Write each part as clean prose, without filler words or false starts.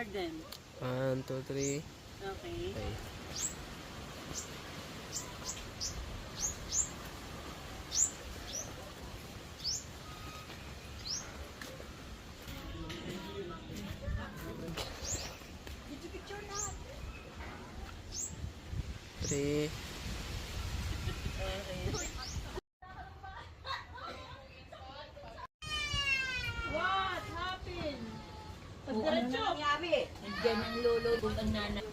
garden. 1, 2, 3. Okay. Okay. Three. What happened? Pagdiretso! Nandiyan ang lolo kung ang nanay.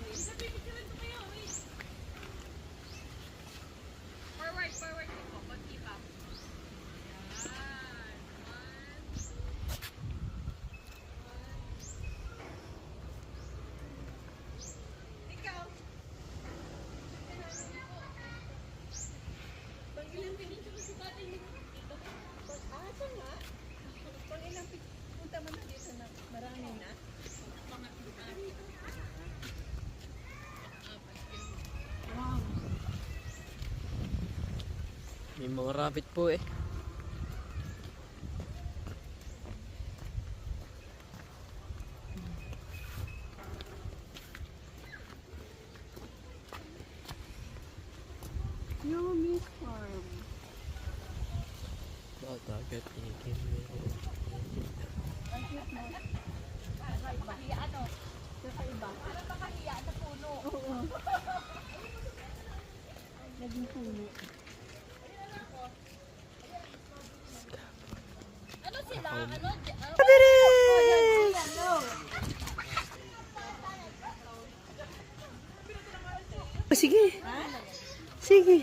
May mga rabbit po eh. Yummy farm. Bawat agad ikin. Naging puno. Ano sila? Ano? Sige. Sige.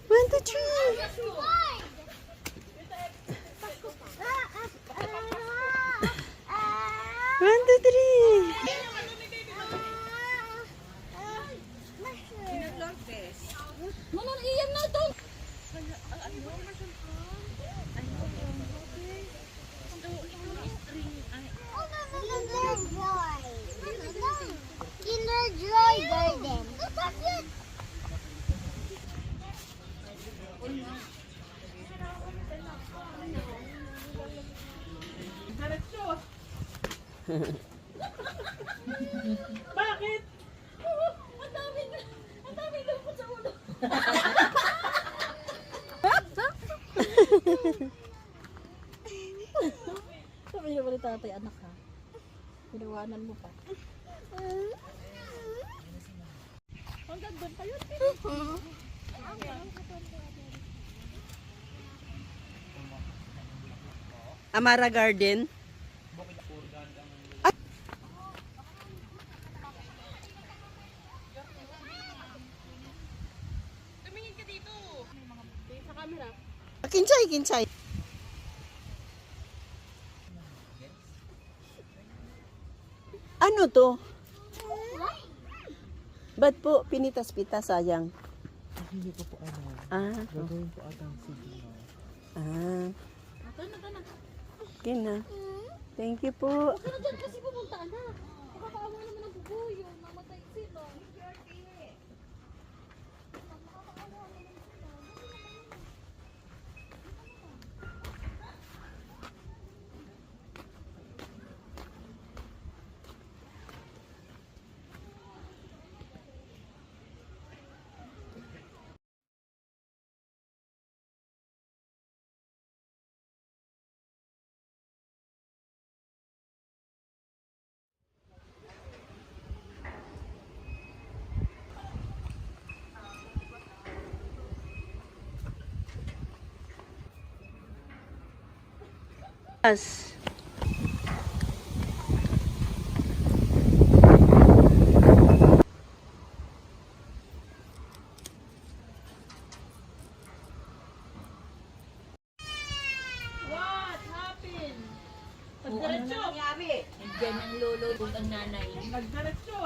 One, two, three. One, two, three. Manon, iyan na doon. Kinder Joy Garden. Diretso! Bakit? Ang dami lupot sa ulo. Sabi niyo ba tatay anak ha? Pinawanan mo pa. Hanggang doon pa yun. Amara Garden. Tumingin ka dito. Sa camera. Kinsay, kinsay. Ano to? Ba't po pinitas-pitas sayang? Hindi ko po ano. Ah, Gagawin po atang sige. ah. Ito na. Okay na. Thank you po. Pero dyan kasi pumunta na. Makakaawa naman ang bubuyo. Namatay sila. Yes. What happened? Pagdiretso! Nandiyan ang lolo kung ang nanay. Magdiretso.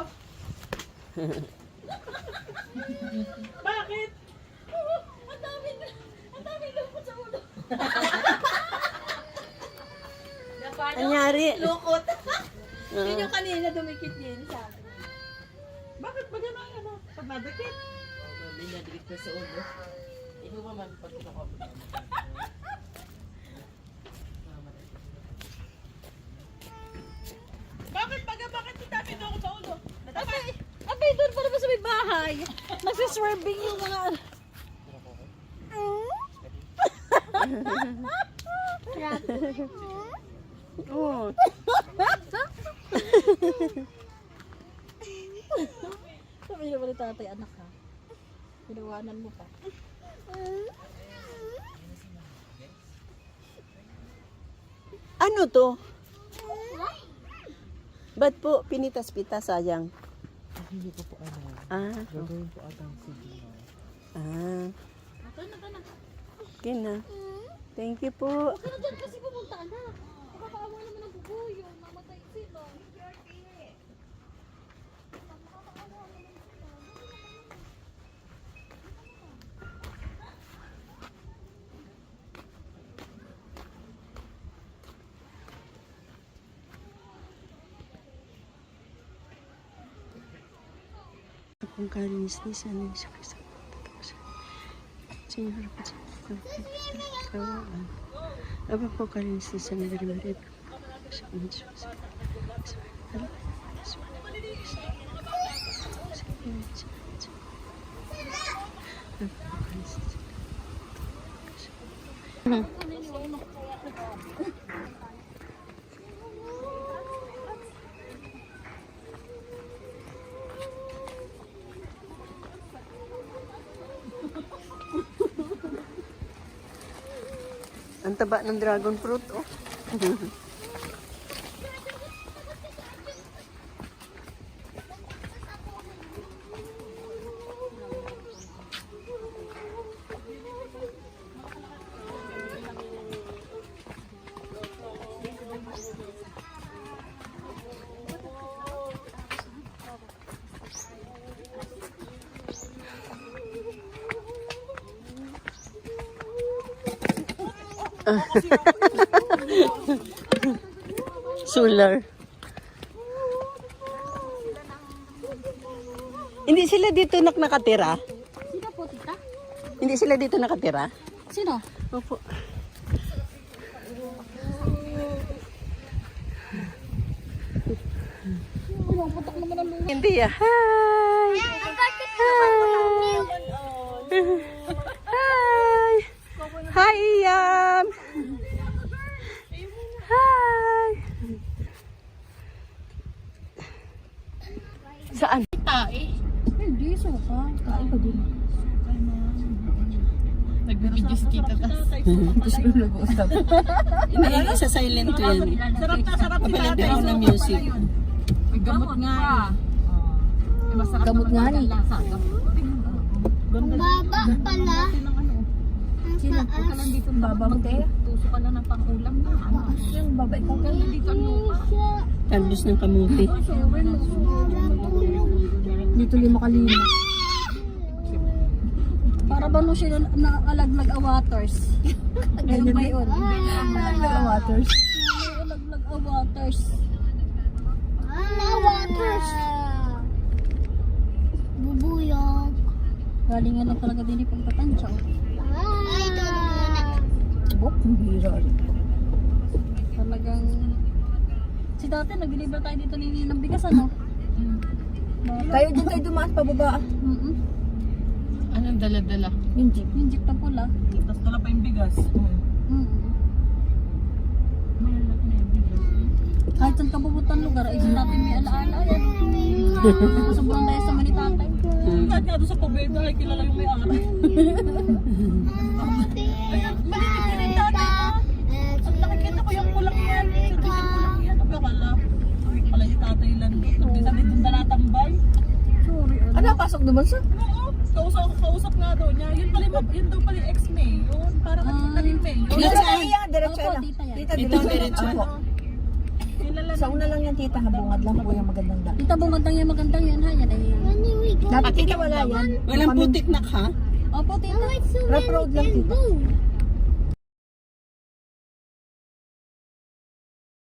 Bakit? Ang dami lupot sa ulo. Anyari? Lukot. Yun yung kanina dumikit din sa akin. Bakit ba gano'n ano? Pag nadikit? Hindi na dikit na sa ulo. Ikaw pa man pag tatay. Nagsiswerving yung mga... Oh. Sabi niya ba ni tatay, anak ha? Pinawanan mo pa. Ano to? Ba't po pinitas-pitas, sayang? Hindi ko po alam. Ah, Gagawin po atang signal. ah. Ito na. Okay na. Thank you po. Huwag ka na dyan kasi pumunta, anak. Nakakaawa naman ang bubuyo. Mamatay sila. Kung kalinis ni sana siya kasi Señor, kawaan. Aba po kalinis ni sana dari-dari. Ang taba ng dragon fruit, oh. Solar. Hindi sila dito nakatira? Sino po, tita? Hindi sila dito nakatira? Sino? Opo. Pumaputok naman ang luha. Hindi ah. Hi! Hi! Hi, Iam! Hi! Saan? Hindi, suka. Kain ka din. Nagbibigay si Tita tas. Hindi, sa silent ko yan. Sarap na sarap si Kapalagay tatay. ko ng music. May gamot nga eh. May masarap Gamot nga naman eh. ang lasa. Ang baba pala. Sino? Huwag ka lang dito babangte. Tuso ka na ng pangulam na. Ano? Yung baba, ikaw ka lang. Dito ang lupa. Talbos ng kamuti. Dito 5 kalino. Para ba no siya nakalaglag a waters? Ganyan ba yun? Nakalaglag a waters. Nakalaglag a waters. Waters. Bubuyog. Galing nga lang talaga din yung pagtatansya. Ay, doon muna. Bok, ang hira rin. Talagang... Si dati, nag-deliver tayo dito ng bigas, ano? Tayo din tayo dumaan pababa. Anong dala-dala? Yung jeep. Yung jeep na pula. Tapos dala pa yung bigas. Kahit saan ka pupuntan lugar, ay natin may alaala. Yan. Sobrang dahil sa manitatay. Kahit nga doon sa Pobeda, ay kilala yung may-ari. Ayan, maliit din yung dati ko. Ang nakikita ko yung pulang yan. Sabi ko pulang yan. Ang akala. Pala yung tatay lang dito. Bisa dito dalatambay. Sorry. Ano, pasok naman siya? Oo. Kausap nga daw niya. Yun pala yun daw pala yung ex-May. Yun. Parang naging May. Yun. Dito yan, diretso Opo, na. dito yan. Tita, Dito, diretso. diretso. Ako. Kilala Sa una lang yan, tita. Habungad lang po yung magandang daan. Dito bumagandang yan, magandang yan. Ha, yan ay... Dati tita wala yan. Walang putik na ka? Opo, tita. Rough road lang tita.